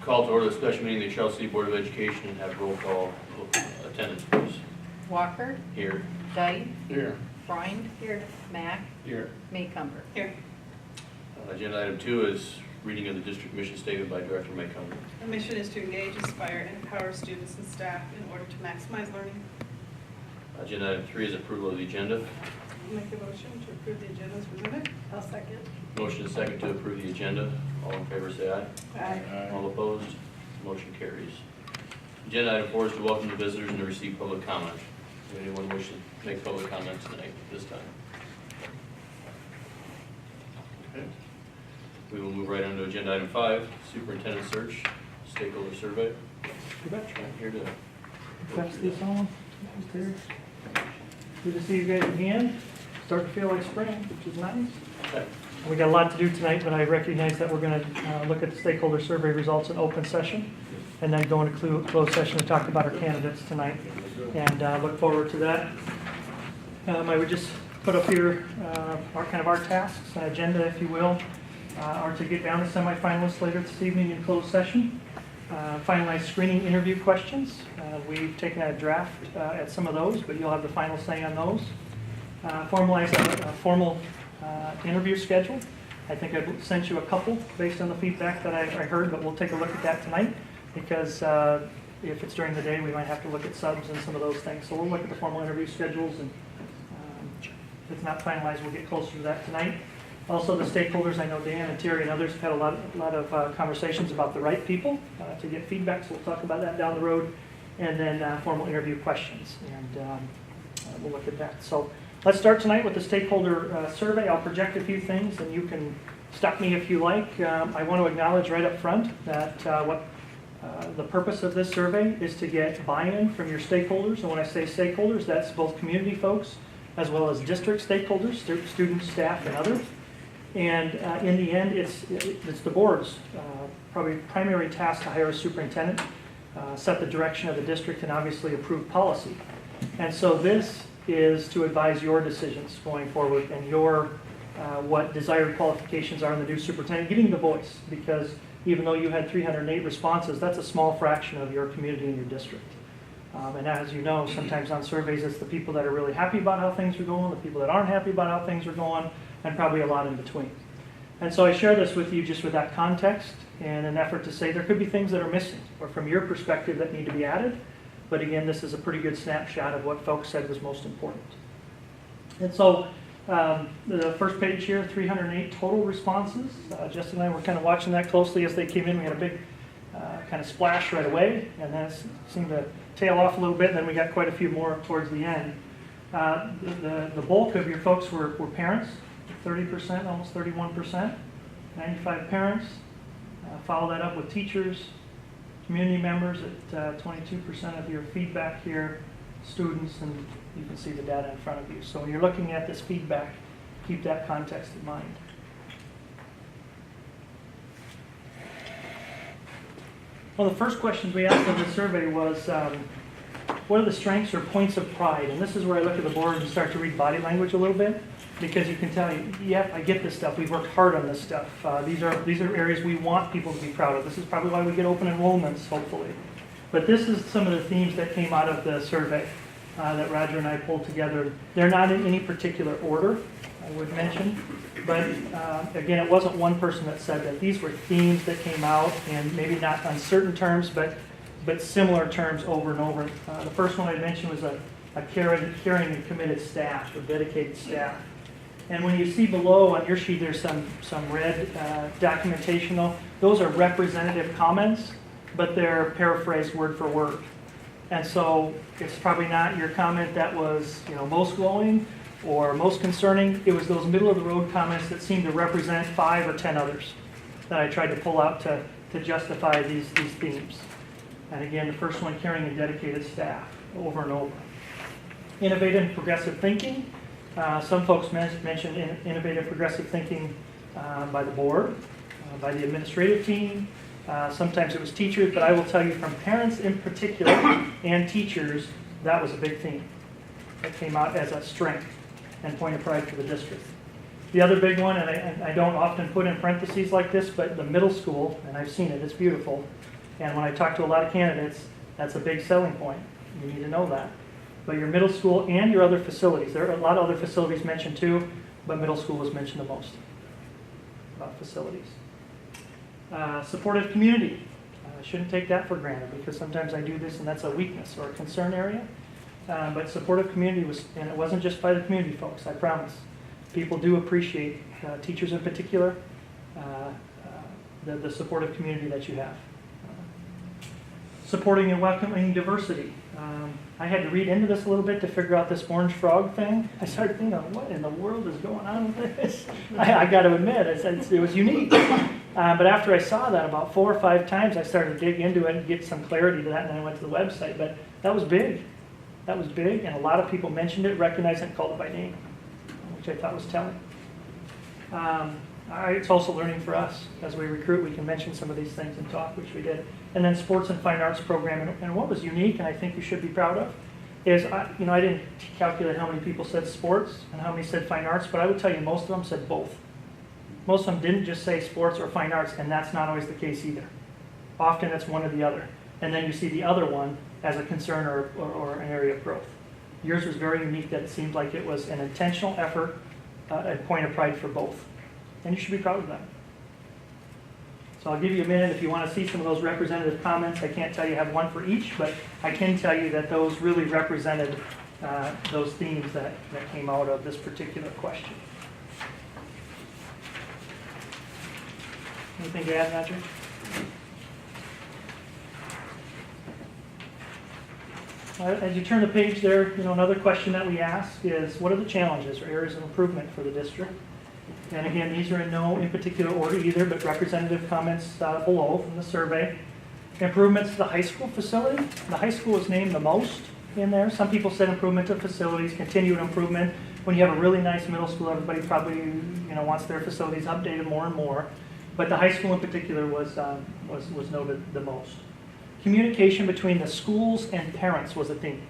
Call to order the special meeting of the Charles City Board of Education and have roll call attendance, please. Walker, Here. Dyke, Here. Freund, Here. Mack, Here. Maycumber. Here. Agenda item 2 is reading of the district mission statement by Director Maycumber. The mission is to engage, inspire, and empower students and staff in order to maximize learning. Agenda item 3 is approval of the agenda. I'll make a motion to approve the agenda as presented. I'll second. Motion is second to approve the agenda. All in favor say aye. Aye. All opposed? Motion carries. Agenda item 4 is to welcome the visitors and to receive public comment. Does anyone wish to make public comment tonight at this time? Okay. We will move right on to agenda item 5, superintendent search, stakeholder survey. You betcha. I'm here to. Pass this on. There. Good to see you guys again. Starting to feel like spring, which is nice. Okay. We got a lot to do tonight, but I recognize that we're going to look at the stakeholder survey results in open session and then go into closed session and talk about our candidates tonight. And look forward to that. I would just put up here our tasks, an agenda, if you will, are to get down to semifinalists later this evening in closed session. Finalize screening interview questions. We've taken a draft at some of those, but you'll have the final say on those. Formalize a formal interview schedule. I think I've sent you a couple based on the feedback that I heard, but we'll take a look at that tonight because if it's during the day, we might have to look at subs and some of those things. So we'll look at the formal interview schedules, and if it's not finalized, we'll get closer to that tonight. Also, the stakeholders, I know Dan and Terry and others have had a lot of conversations about the right people to get feedback, so we'll talk about that down the road. And then formal interview questions, and we'll look at that. So let's start tonight with the stakeholder survey. I'll project a few things, and you can stop me if you like. I want to acknowledge right up front that the purpose of this survey is to get buy-in from your stakeholders. And when I say stakeholders, that's both community folks as well as district stakeholders, students, staff, and others. And in the end, it's the board's probably primary task to hire a superintendent, set the direction of the district, and obviously approve policy. And so this is to advise your decisions going forward and your what desired qualifications are in the new superintendent, giving the voice, because even though you had 308 responses, that's a small fraction of your community and your district. And as you know, sometimes on surveys, it's the people that are really happy about how things are going, the people that aren't happy about how things are going, and probably a lot in between. And so I share this with you just with that context in an effort to say there could be things that are missing or from your perspective that need to be added. But again, this is a pretty good snapshot of what folks said was most important. And so the first page here, 308 total responses. Justin and I were kind of watching that closely as they came in. We had a big kind of splash right away, and then it seemed to tail off a little bit, and then we got quite a few more towards the end. The bulk of your folks were parents, 30%, almost 31%, 95 parents. Follow that up with teachers, community members at 22% of your feedback here, students, and you can see the data in front of you. So when you're looking at this feedback, keep that context in mind. One of the first questions we asked in the survey was, what are the strengths or points of pride? And this is where I look at the board and start to read body language a little bit, because you can tell, yeah, I get this stuff. We've worked hard on this stuff. These are areas we want people to be proud of. This is probably why we get open enrollments, hopefully. But this is some of the themes that came out of the survey that Roger and I pulled together. They're not in any particular order, I would mention. But again, it wasn't one person that said that. These were themes that came out, and maybe not on certain terms, but similar terms over and over. The first one I mentioned was a caring and committed staff, or dedicated staff. And when you see below on your sheet, there's some red documentational. Those are representative comments, but they're paraphrased word for word. And so it's probably not your comment that was, most glowing or most concerning. It was those middle of the road comments that seemed to represent 5 or 10 others that I tried to pull out to justify these themes. And again, the first one, caring and dedicated staff, over and over. Innovative and progressive thinking. Some folks mentioned innovative progressive thinking by the board, by the administrative team. Sometimes it was teachers, but I will tell you from parents in particular and teachers, that was a big theme. That came out as a strength and point of pride for the district. The other big one, and I don't often put in parentheses like this, but the middle school, and I've seen it, it's beautiful. And when I talk to a lot of candidates, that's a big selling point. You need to know that. But your middle school and your other facilities, there are a lot of other facilities mentioned too, but middle school was mentioned the most about facilities. Supportive community. I shouldn't take that for granted because sometimes I do this and that's a weakness or a concern area. But supportive community was, and it wasn't just by the community folks, I promise. People do appreciate, teachers in particular, the supportive community that you have. Supporting and welcoming diversity. I had to read into this a little bit to figure out this orange frog thing. I started thinking, what in the world is going on with this? I got to admit, it was unique. But after I saw that about 4 or 5 times, I started to dig into it and get some clarity to that, and then I went to the website. But that was big. That was big, and a lot of people mentioned it, recognized it, and called it by name, which I thought was telling. It's also learning for us. As we recruit, we can mention some of these things and talk, which we did. And then sports and fine arts program. And what was unique, and I think you should be proud of, is I didn't calculate how many people said sports and how many said fine arts, but I would tell you most of them said both. Most of them didn't just say sports or fine arts, and that's not always the case either. Often it's one or the other. And then you see the other one as a concern or an area of growth. Yours was very unique that it seemed like it was an intentional effort, a point of pride for both. And you should be proud of that. So I'll give you a minute if you want to see some of those representative comments. I can't tell you have one for each, but I can tell you that those really represented those themes that came out of this particular question. Anything to add, Roger? As you turn the page there, another question that we ask is, what are the challenges or areas of improvement for the district? And again, these are in no in particular order either, but representative comments below from the survey. Improvements to the high school facility. The high school is named the most in there. Some people said improvement to facilities, continued improvement. When you have a really nice middle school, everybody probably wants their facilities updated more and more. But the high school in particular was noted the most. Communication between the schools and parents was a theme.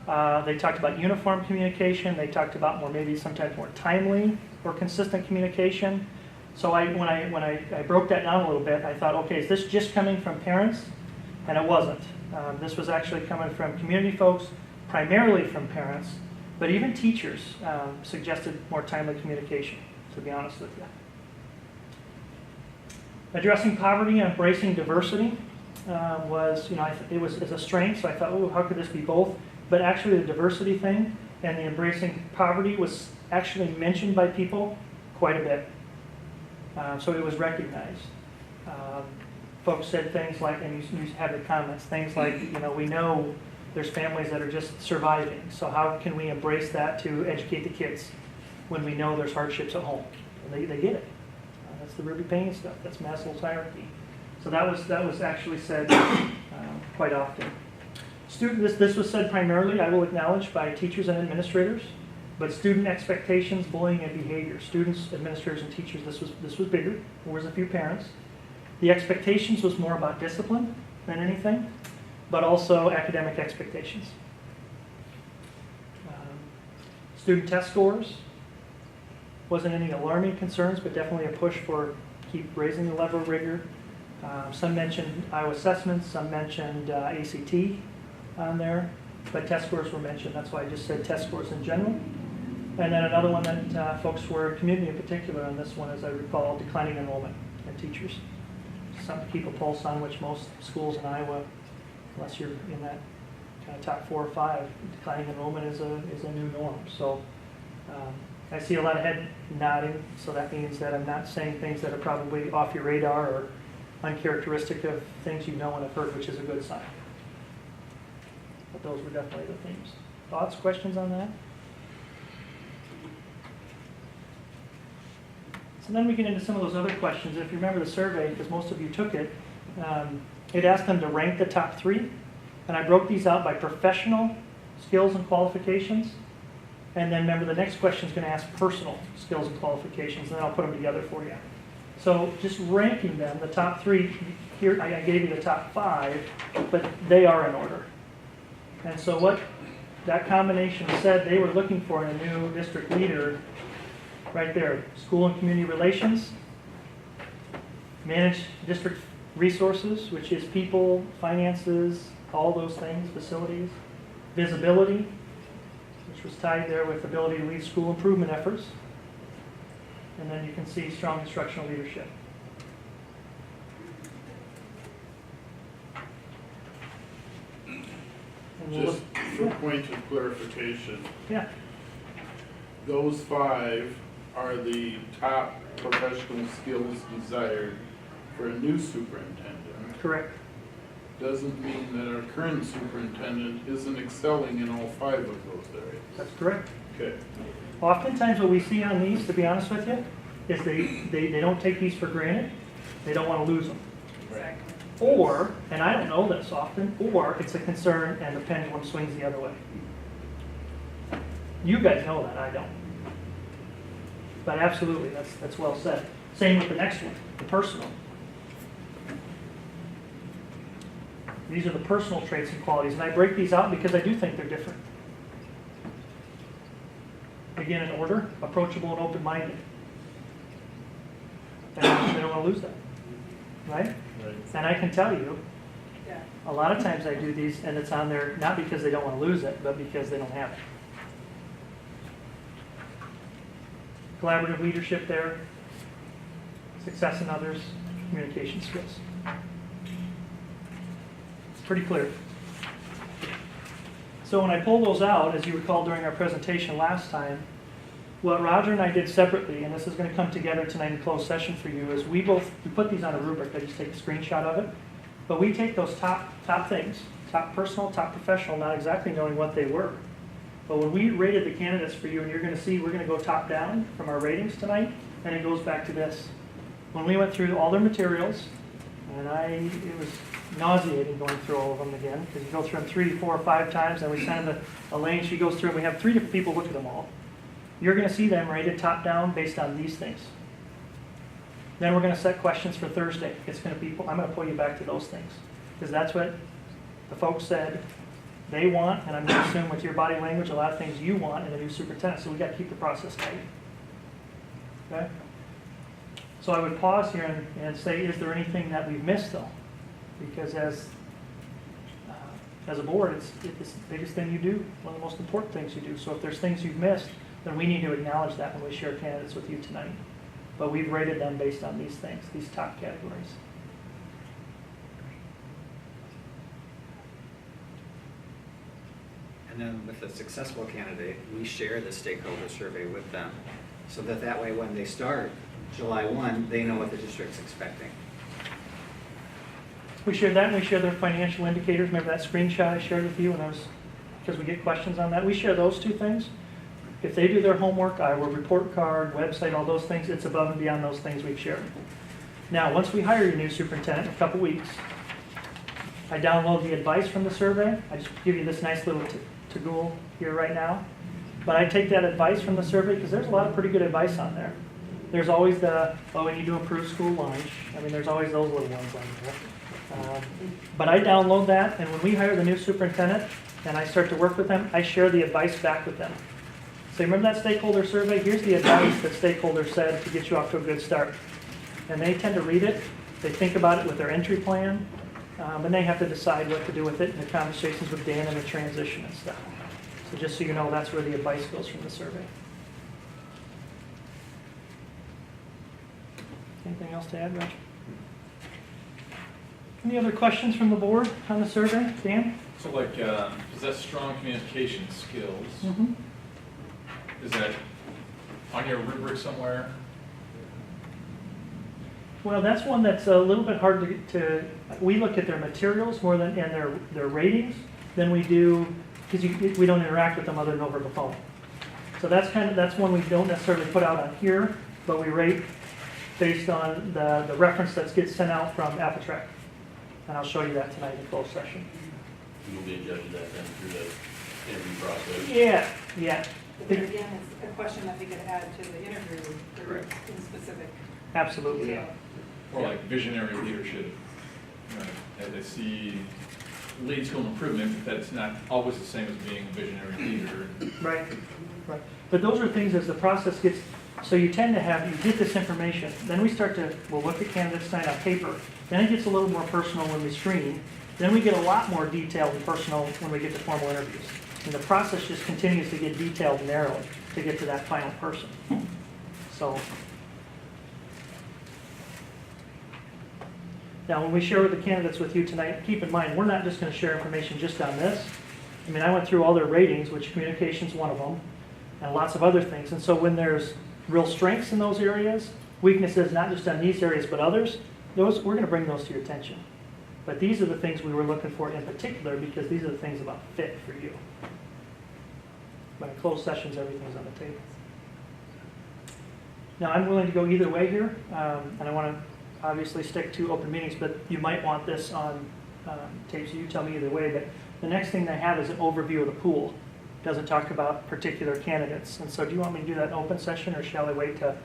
They talked about uniform communication. They talked about maybe sometimes more timely or consistent communication. So when I broke that down a little bit, I thought, okay, is this just coming from parents? And it wasn't. This was actually coming from community folks, primarily from parents, but even teachers suggested more timely communication, to be honest with you. Addressing poverty and embracing diversity was, it was a strength, so I thought, oh, how could this be both? But actually the diversity thing and the embracing poverty was actually mentioned by people quite a bit. So it was recognized. Folks said things like, and you had the comments, things like, we know there's families that are just surviving, so how can we embrace that to educate the kids when we know there's hardships at home? And they get it. That's the Ruby Payne stuff. That's Maslow's hierarchy. So that was actually said quite often. This was said primarily, I will acknowledge, by teachers and administrators, but student expectations, bullying, and behavior. Students, administrators, and teachers, this was bigger. There was a few parents. The expectations was more about discipline than anything, but also academic expectations. Student test scores. Wasn't any alarming concerns, but definitely a push for keep raising the level of rigor. Some mentioned Iowa assessments, some mentioned ACT on there, but test scores were mentioned. That's why I just said test scores in general. And then another one that folks were, community in particular, on this one, as I recall, declining enrollment in teachers. Something to keep a pulse on, which most schools in Iowa, unless you're in that kind of top 4 or 5, declining enrollment is a new norm. So I see a lot of head nodding, so that means that I'm not saying things that are probably off your radar or uncharacteristic of things you know and have heard, which is a good sign. But those were definitely the themes. Thoughts, questions on that? So then we get into some of those other questions. If you remember the survey, because most of you took it, it asked them to rank the top 3. And I broke these out by professional skills and qualifications. And then remember, the next question is going to ask personal skills and qualifications, and then I'll put them together for you. So just ranking them, the top 3, here I gave you the top 5, but they are in order. And so what that combination said they were looking for in a new district leader right there, school and community relations. Manage district resources, which is people, finances, all those things, facilities. Visibility, which was tied there with ability to lead school improvement efforts. And then you can see strong instructional leadership. And we'll Just look- for point of clarification, Yeah, those 5 are the top professional skills desired for a new superintendent. correct. Doesn't mean that our current superintendent isn't excelling in all 5 of those areas. That's correct. Okay. Oftentimes what we see on these, to be honest with you, is they don't take these for granted. They don't want to lose them. Exactly. Or, and I don't know this often, or it's a concern and the pendulum swings the other way. You guys know that, I don't. But absolutely, that's well said. Same with the next one, the personal. These are the personal traits and qualities, and I break these out because I do think they're different. Again, in order, approachable and open-minded. They don't want to lose that, right? And I can tell you, Yeah. a lot of times I do these and it's on there, not because they don't want to lose it, but because they don't have it. Collaborative leadership there, success in others, communication skills. It's pretty clear. So when I pull those out, as you recall during our presentation last time, what Roger and I did separately, and this is going to come together tonight in closed session for you, is we put these on a rubric. I just take a screenshot of it. But we take those top things, top personal, top professional, not exactly knowing what they were. But when we rated the candidates for you, and you're going to see, we're going to go top down from our ratings tonight, and it goes back to this. When we went through all their materials, and it was nauseating going through all of them again, because you go through them 3, 4, 5 times, and we send them to Elaine, she goes through, and we have 3 different people look at them all. You're going to see them rated top down based on these things. Then we're going to set questions for Thursday. It's going to be, I'm going to pull you back to those things, because that's what the folks said they want, and I'm going to assume with your body language, a lot of things you want in a new superintendent, so we got to keep the process tight. Okay? So I would pause here and say, is there anything that we've missed though? Because as a board, it's the biggest thing you do, one of the most important things you do. So if there's things you've missed, then we need to acknowledge that when we share candidates with you tonight. But we've rated them based on these things, these top categories. And then with a successful candidate, we share the stakeholder survey with them, so that way when they start July 1, they know what the district's expecting. We shared that, and we share their financial indicators. Remember that screenshot I shared with you when because we get questions on that? We share those 2 things. If they do their homework, our report card, website, all those things, it's above and beyond those things we've shared. Now, once we hire your new superintendent in a couple weeks, I download the advice from the survey. I just give you this nice little to-go here right now. But I take that advice from the survey because there's a lot of pretty good advice on there. There's always we need to improve school lunch. I mean, there's always those little ones on there. But I download that, and when we hire the new superintendent and I start to work with them, I share the advice back with them. So remember that stakeholder survey? Here's the advice that stakeholders said to get you off to a good start. And they tend to read it, they think about it with their entry plan, and they have to decide what to do with it in the conversations with Dan and the transition and stuff. So just so you know, that's where the advice goes from the survey. Anything else to add, Roger? Any other questions from the board on the survey? Dan? So possess strong communication skills. Mm-hmm. Is that on your rubric somewhere? Well, that's one that's a little bit hard to we look at their materials more than and their ratings than we do, because we don't interact with them other than over the phone. So that's one we don't necessarily put out on here, but we rate based on the reference that gets sent out from AppleTrack. And I'll show you that tonight in closed session. You'll be judging that then through the interview process. Yeah. But then again, it's a question that we could add to the interview Correct. in specific. Absolutely, yeah. Or like visionary leadership? As I see lead school improvement, but that's not always the same as being a visionary leader. Right. But those are things as the process gets, So you tend to have, you get this information, then we start to, we'll look at candidates tonight on paper, then it gets a little more personal when we screen, then we get a lot more detailed and personal when we get to formal interviews. And the process just continues to get detailed and narrowed to get to that final person. So. Now, when we share the candidates with you tonight, keep in mind, we're not just going to share information just on this. I mean, I went through all their ratings, which communication's one of them, and lots of other things. And so when there's real strengths in those areas, weaknesses not just on these areas but others, those we're going to bring those to your attention. But these are the things we were looking for in particular because these are the things about fit for you. But in closed sessions, everything's on the table. Now, I'm willing to go either way here, and I want to obviously stick to open meetings, but you might want this on tape, so you tell me either way. But the next thing they have is an overview of the pool. It doesn't talk about particular candidates. And so do you want me to do that in open session, or shall I wait to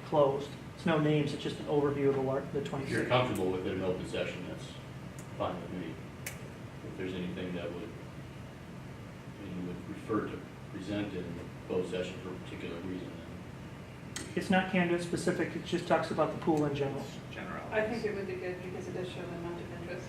closed? It's no names, it's just an overview of the If you're 26. comfortable with it in open session, that's fine with me. If there's anything that would, you would prefer to present in closed session for a particular reason, then It's not candidate specific, it just talks about the pool in general. General. I think it would be good because it does show the amount of interest.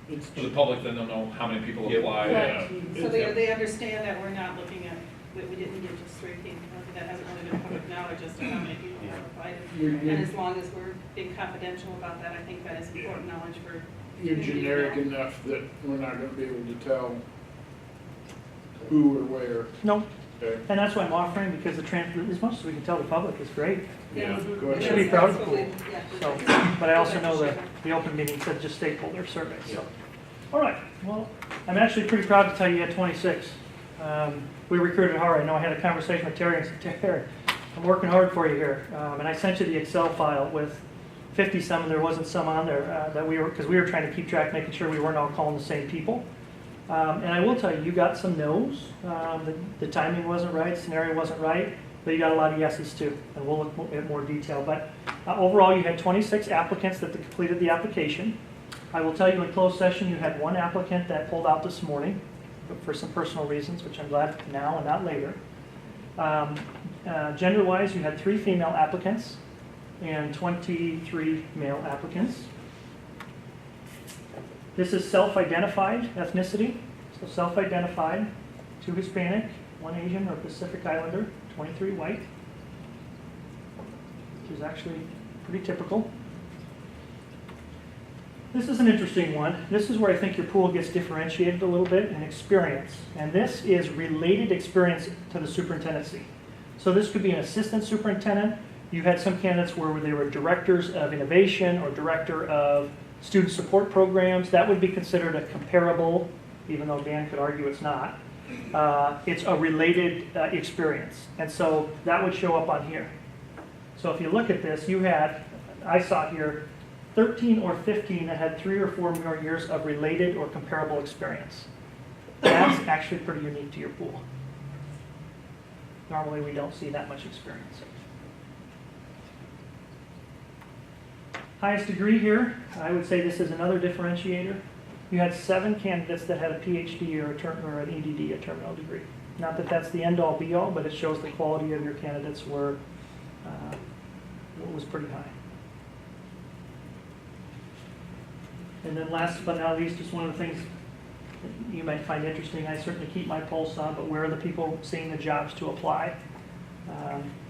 It's For the public, then they'll know how many people Yeah. apply. Right. So they understand that we're not looking at, we didn't get just 3 people. That hasn't really been public knowledge as to how many people have applied. You're- And as long as we're being confidential about that, I think that is important knowledge for. You're generic enough that we're not gonna be able to tell who or where. No, Okay. and that's why I'm offering, because as much as we can tell the public is great. Yeah, mhm. go ahead. And Should be that's proud of the what we- pool. yeah. So, but I also know that the open meeting said just stakeholder survey, so. All right, well, I'm actually pretty proud to tell you you had 26. We recruited hard. I know I had a conversation with Terry and said, Terry, I'm working hard for you here. And I sent you the Excel file with 50 some, and there wasn't some on there that because we were trying to keep track, making sure we weren't all calling the same people. And I will tell you, you got some no's. The timing wasn't right, scenario wasn't right, but you got a lot of yeses too, and we'll look at more detail. But overall, you had 26 applicants that completed the application. I will tell you in closed session, you had 1 applicant that pulled out this morning for some personal reasons, which I'm glad now and not later. Gender-wise, you had 3 female applicants and 23 male applicants. This is self-identified ethnicity, so self-identified, 2 Hispanic, 1 Asian or Pacific Islander, 23 white, which is actually pretty typical. This is an interesting one. This is where I think your pool gets differentiated a little bit in experience. And this is related experience to the superintendency. So this could be an assistant superintendent. You've had some candidates where they were directors of innovation or director of student support programs. That would be considered a comparable, even though Dan could argue it's not. It's a related experience. And so that would show up on here. So if you look at this, you had, I saw here, 13 or 15 that had 3 or 4 more years of related or comparable experience. That's actually pretty unique to your pool. Normally, we don't see that much experience. Highest degree here, I would say this is another differentiator. You had 7 candidates that had a PhD or an EDD, a terminal degree. Not that that's the end-all be-all, but it shows the quality of your candidates was pretty high. And then last but not least, just one of the things that you might find interesting, I certainly keep my pulse on, but where are the people seeing the jobs to apply?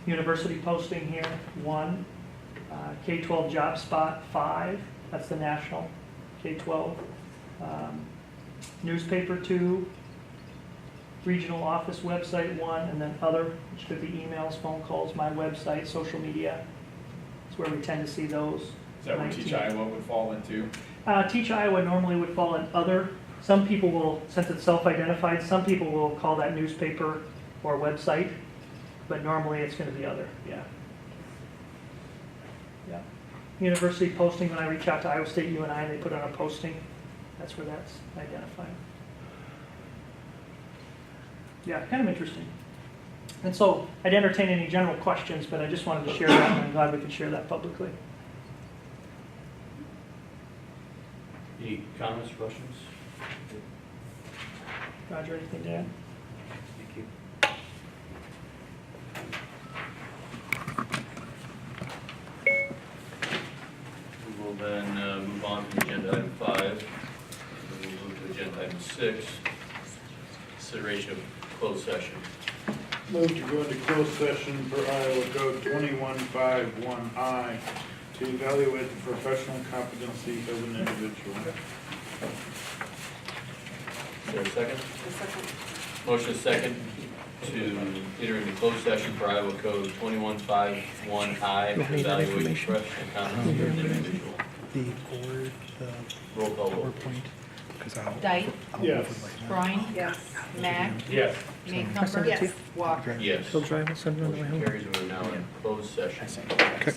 University posting here, 1. K-12 job spot, 5. That's the national K-12. Newspaper, 2. Regional office website, 1. And then other, which could be emails, phone calls, my website, social media. That's where we tend to see those. Is that where 19. Teach Iowa would fall into? Teach Iowa normally would fall in other. Some people will, since it's self-identified, some people will call that newspaper or website, but normally it's going to be other, yeah. Yeah. University posting, when I reach out to Iowa State UNI, they put on a posting, that's where that's identified. Yeah, kind of interesting. And so I'd entertain any general questions, but I just wanted to share that, and I'm glad we could share that publicly. Any comments, questions? Roger, anything to add? Thank you. 6, consideration of closed session. Move to go into closed session for Iowa Code 2151I to evaluate the professional competency of an individual. Is there a second? The second. Motion is second to enter into closed session for Iowa Code 2151I to evaluate the professional competency of an individual. The board, Roll call vote. PowerPoint, because I'll. Dyke, Yes. Brine, Yes. Mack, Yes. Maycumber, Yes. Walker. Yes. She'll drive us on the way Motion home. carries, and we're now in closed session. Okay.